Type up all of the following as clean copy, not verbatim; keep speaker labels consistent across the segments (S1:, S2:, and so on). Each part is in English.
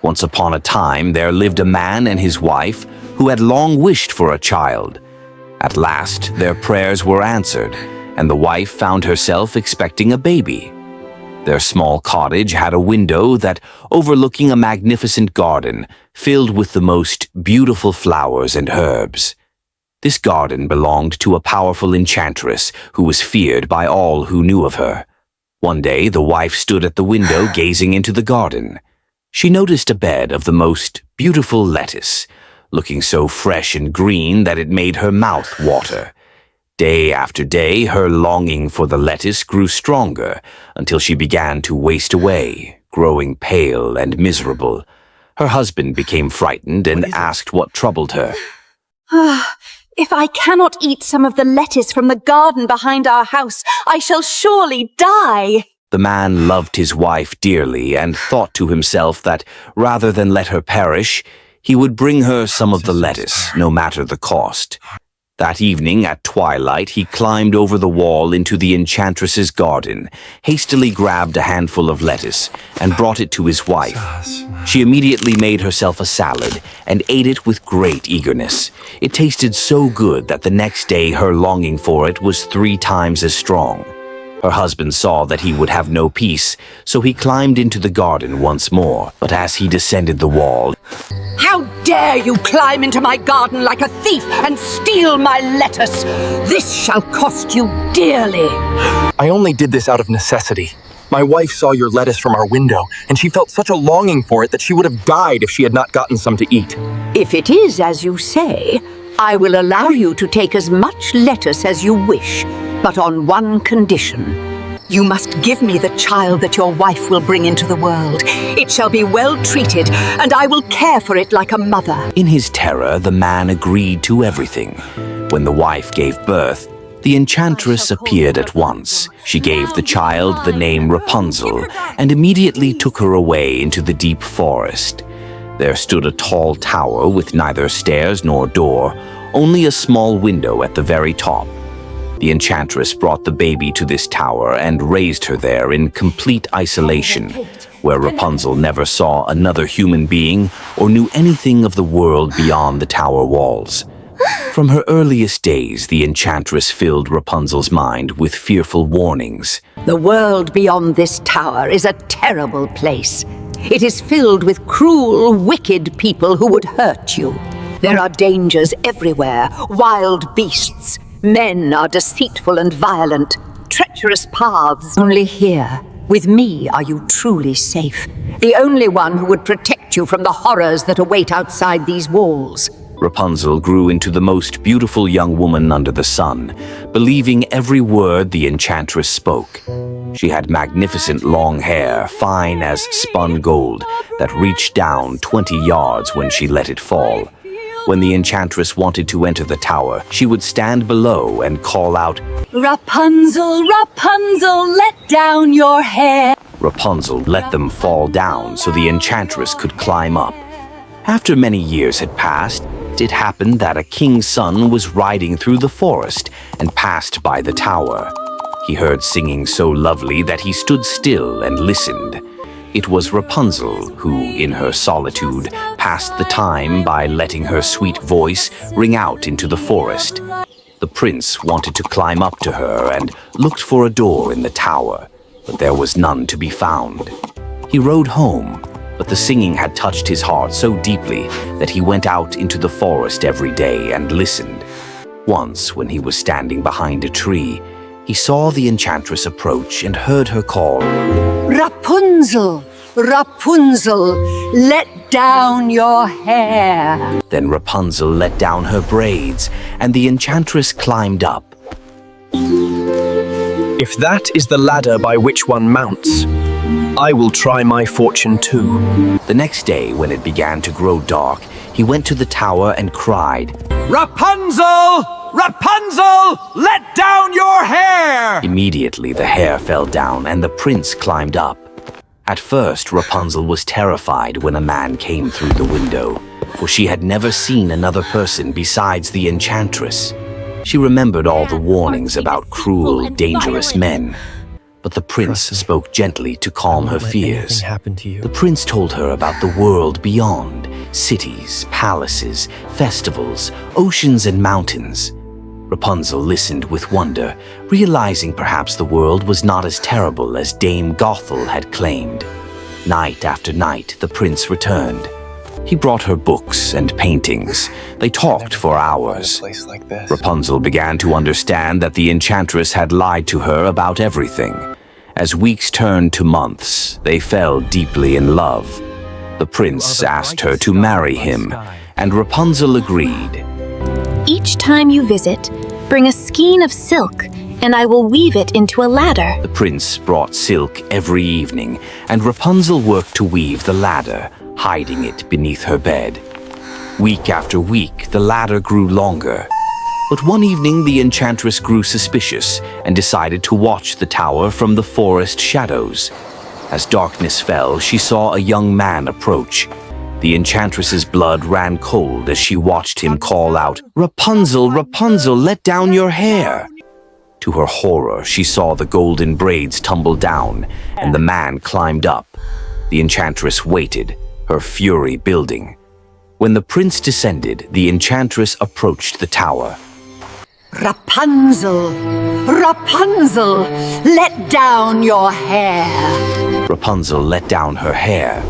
S1: Once upon a time, there lived a man and his wife who had long wished for a child. At last, their prayers were answered, and the wife found herself expecting a baby. Their small cottage had a window that overlooking a magnificent garden filled with the most beautiful flowers and herbs. This garden belonged to a powerful enchantress who was feared by all who knew of her. One day, the wife stood at the window gazing into the garden. She noticed a bed of the most beautiful lettuce, looking so fresh and green that it made her mouth water. Day after day, her longing for the lettuce grew stronger until she began to waste away, growing pale and miserable. Her husband became frightened and asked what troubled her.
S2: If I cannot eat some of the lettuce from the garden behind our house, I shall surely die.
S1: The man loved his wife dearly and thought to himself that rather than let her perish, he would bring her some of the lettuce, no matter the cost. That evening at twilight, he climbed over the wall into the enchantress's garden, hastily grabbed a handful of lettuce, and brought it to his wife. She immediately made herself a salad and ate it with great eagerness. It tasted so good that the next day her longing for it was 3 times as strong. Her husband saw that he would have no peace, so he climbed into the garden once more. But as he descended the wall,
S2: How dare you climb into my garden like a thief and steal my lettuce? This shall cost you dearly.
S3: I only did this out of necessity. My wife saw your lettuce from our window, and she felt such a longing for it that she would have died if she had not gotten some to eat.
S4: If it is as you say, I will allow you to take as much lettuce as you wish, but on one condition.
S2: You must give me the child that your wife will bring into the world. It shall be well treated, and I will care for it like a mother.
S1: in his terror, the man agreed to everything. When the wife gave birth, the enchantress appeared at once. She gave the child the name Rapunzel and immediately took her away into the deep forest. There stood a tall tower with neither stairs nor door, only a small window at the very top. The enchantress brought the baby to this tower and raised her there in complete isolation, where Rapunzel never saw another human being or knew anything of the world beyond the tower walls. From her earliest days, the enchantress filled Rapunzel's mind with fearful warnings.
S4: The world beyond this tower is a terrible place. It is filled with cruel, wicked people who would hurt you. There are dangers everywhere, wild beasts. Men are deceitful and violent, treacherous paths. Only here, with me, are you truly safe. The only one who would protect you from the horrors that await outside these walls.
S1: Rapunzel grew into the most beautiful young woman under the sun, believing every word the enchantress spoke. She had magnificent long hair, fine as spun gold, that reached down 20 yards when she let it fall. When the enchantress wanted to enter the tower, she would stand below and call out,
S2: Rapunzel, Rapunzel, let down your hair.
S1: Rapunzel let them fall down so the enchantress could climb up. After many years had passed, it happened that a king's son was riding through the forest and passed by the tower. He heard singing so lovely that he stood still and listened. It was Rapunzel who, in her solitude, passed the time by letting her sweet voice ring out into the forest. The prince wanted to climb up to her and looked for a door in the tower, but there was none to be found. He rode home, but the singing had touched his heart so deeply that he went out into the forest every day and listened. Once, when he was standing behind a tree, he saw the enchantress approach and heard her call,
S4: Rapunzel, Rapunzel, let down your hair.
S1: Then Rapunzel let down her braids, and the enchantress climbed up.
S3: If that is the ladder by which one mounts, I will try my fortune too.
S1: The next day, when it began to grow dark, he went to the tower and cried,
S5: Rapunzel! Rapunzel! Let down your hair!
S1: Immediately the hair fell down and the prince climbed up. At first, Rapunzel was terrified when a man came through the window, for she had never seen another person besides the enchantress. She remembered all the warnings about cruel, dangerous men. but the prince spoke gently to calm her fears.
S3: Happen to you.
S1: The prince told her about the world beyond, cities, palaces, festivals, oceans and mountains. Rapunzel listened with wonder, realizing perhaps the world was not as terrible as Dame Gothel had claimed. Night after night, the prince returned. He brought her books and paintings. They talked for hours. Rapunzel began to understand that the enchantress had lied to her about everything. As weeks turned to months, they fell deeply in love. The prince asked her to marry him, and Rapunzel agreed.
S6: Each time you visit, bring a skein of silk, and I will weave it into a ladder.
S1: The prince brought silk every evening, and Rapunzel worked to weave the ladder, hiding it beneath her bed. Week after week, the ladder grew longer. But one evening, the enchantress grew suspicious and decided to watch the tower from the forest shadows. As darkness fell, she saw a young man approach. The enchantress's blood ran cold as she watched him call out, "Rapunzel, Rapunzel, let down your hair!" To her horror, she saw the golden braids tumble down, and the man climbed up. The enchantress waited, her fury building. When the prince descended, the enchantress approached the tower.
S2: Rapunzel, Rapunzel, let down your hair.
S1: Rapunzel let down her hair.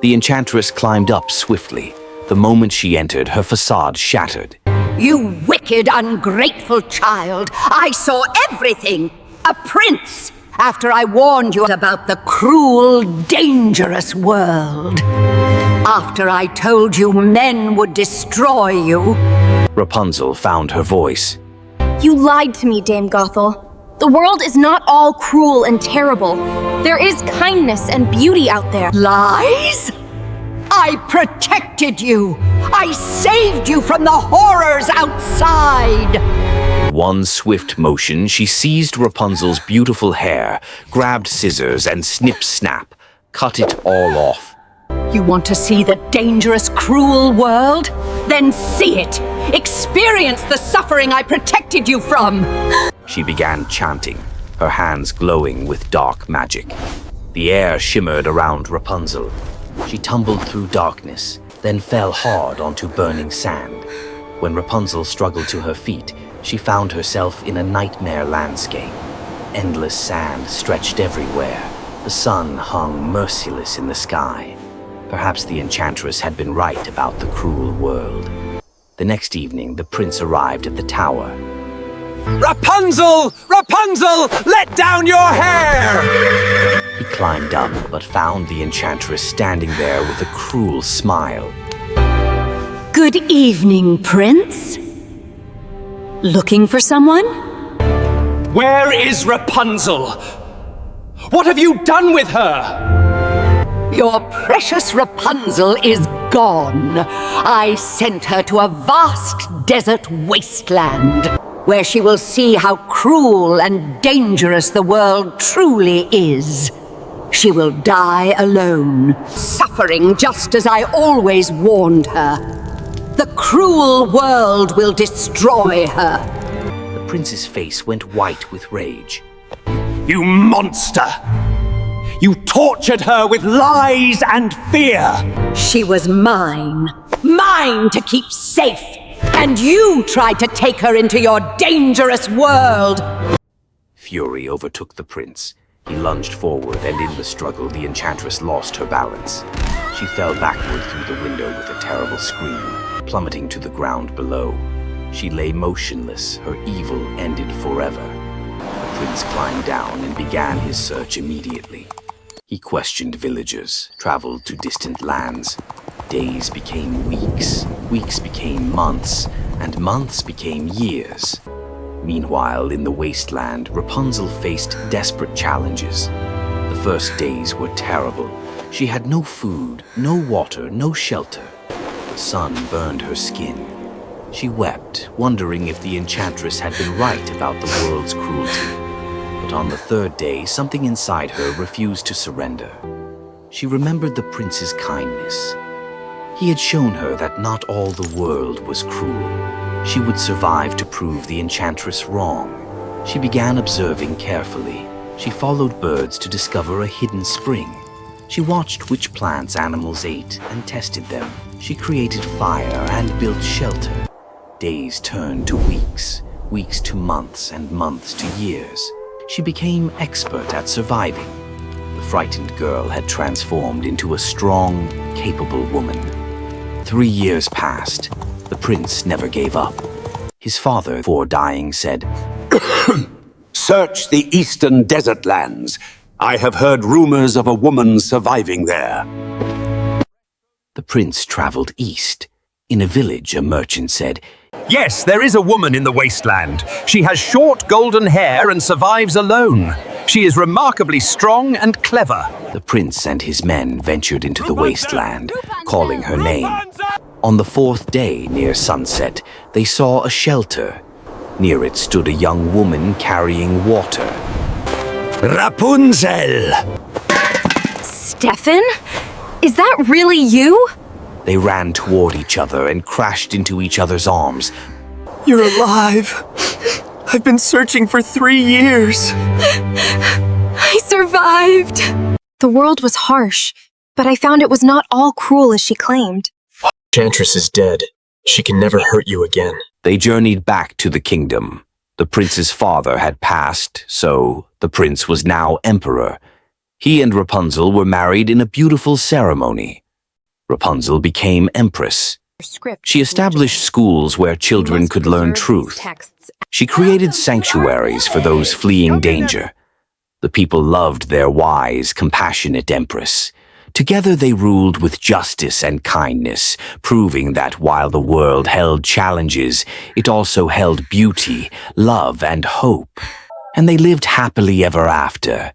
S1: The enchantress climbed up swiftly. The moment she entered, her facade shattered.
S2: You wicked, ungrateful child! I saw everything! A prince! After I warned you about the cruel, dangerous world. After I told you men would destroy you.
S1: Rapunzel found her voice.
S6: You lied to me, Dame Gothel. The world is not all cruel and terrible. There is kindness and beauty out there.
S2: Lies? I protected you! I saved you from the horrors outside!
S1: In one swift motion, she seized Rapunzel's beautiful hair, grabbed scissors, and snip-snap, cut it all off.
S2: You want to see the dangerous, cruel world? Then see it! Experience the suffering I protected you from!
S1: She began chanting, her hands glowing with dark magic. The air shimmered around Rapunzel. She tumbled through darkness, then fell hard onto burning sand. When Rapunzel struggled to her feet, she found herself in a nightmare landscape. Endless sand stretched everywhere. The sun hung merciless in the sky. Perhaps the enchantress had been right about the cruel world. The next evening, the prince arrived at the tower.
S5: Rapunzel! Rapunzel! Let down your hair!
S1: He climbed up, but found the enchantress standing there with a cruel smile.
S4: Good evening, Prince. Looking for someone?
S5: Where is Rapunzel? What have you done with her?
S2: Your precious Rapunzel is gone. I sent her to a vast desert wasteland, where she will see how cruel and dangerous the world truly is. She will die alone, suffering just as I always warned her. The cruel world will destroy her.
S1: The prince's face went white with rage.
S5: You monster! You tortured her with lies and fear!
S2: She was mine. Mine to keep safe. And you tried to take her into your dangerous world.
S1: Fury overtook the prince. He lunged forward, and in the struggle, the enchantress lost her balance. She fell backward through the window with a terrible scream, plummeting to the ground below. She lay motionless, her evil ended forever. The prince climbed down and began his search immediately. He questioned villagers, traveled to distant lands. Days became weeks, weeks became months, and months became years. Meanwhile, in the wasteland, Rapunzel faced desperate challenges. The first days were terrible. She had no food, no water, no shelter. The sun burned her skin. She wept, wondering if the enchantress had been right about the world's cruelty. But on the third day, something inside her refused to surrender. She remembered the prince's kindness. He had shown her that not all the world was cruel. She would survive to prove the enchantress wrong. She began observing carefully. She followed birds to discover a hidden spring. She watched which plants animals ate and tested them. She created fire and built shelter. Days turned to weeks, weeks to months, and months to years. She became expert at surviving. The frightened girl had transformed into a strong, capable woman. 3 years passed. The prince never gave up. His father, before dying, said,
S7: Search the eastern desert lands. I have heard rumors of a woman surviving there.
S1: The prince traveled east. In a village, a merchant said,
S5: Yes, there is a woman in the wasteland. She has short golden hair and survives alone. She is remarkably strong and clever.
S1: The prince and his men ventured into the wasteland, calling her name. On the 4th day, near sunset, they saw a shelter. Near it stood a young woman carrying water.
S5: Rapunzel!
S6: Stefan? Is that really you?
S1: They ran toward each other and crashed into each other's arms.
S3: You're alive. I've been searching for 3 years.
S6: I survived! The world was harsh, but I found it was not all cruel as she claimed.
S3: Enchantress is dead. She can never hurt you again.
S1: They journeyed back to the kingdom. The prince's father had passed, so the prince was now emperor. He and Rapunzel were married in a beautiful ceremony. Rapunzel became empress. She established schools where children could learn truth. She created sanctuaries for those fleeing danger. The people loved their wise, compassionate empress. Together they ruled with justice and kindness, proving that while the world held challenges, it also held beauty, love, and hope. And they lived happily ever after,